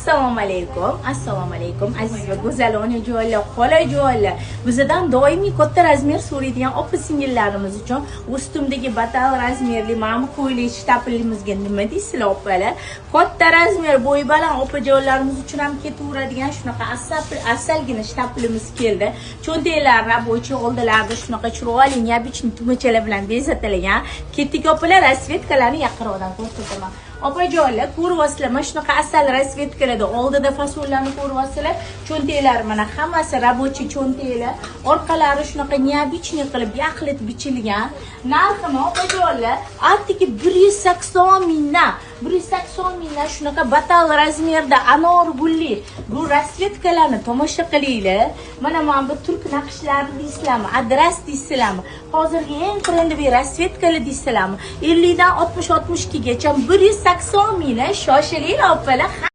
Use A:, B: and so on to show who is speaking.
A: Assalomu alaykum aziz va go'zal onajonlar, xolajonlar. Bizdan doimiy katta razmer so'raydigan opa-singillarimiz uchun ustimdagi batal razmerli mana bu ko'ylak shtapilimizga nima deysizlar opalar? Katta razmer bo'y baland opajonlarimiz uchun ham ketaveradigan shunaqa asalgina shtapilimiz keldi. Cho'ntaklar rabochiy oldilarda shunaqa chiroyli neobichniy tugmachalar bilan bezatilgan. Ketdik opalar, rasvetkalarni yaqinroqdan ko'rsataman. Opajonlar, ko'ryapsizlar, mana shunaqa asal rasvetkalarda oldida fasollarni ko'ryapsizlar. Cho'ntaklar mana hammasi rabochiy cho'ntaklar. Orqalari shunaqa neobichniy qilib yaxlit bichilgan. Narxi opajonlar, attiki 180 mingdan. 180 mingdan shunaqa batal razmerda anor gulli bu rasvetkalarni tomosha qilinglar. Mana bu turk naqshlari deysizlarmi, adras deysizlarmi, hozirgi eng trendiy rasvetkalar deysizlarmi, 50 dan 60-62 gacha 180 mingdan shoshilinglar opalar.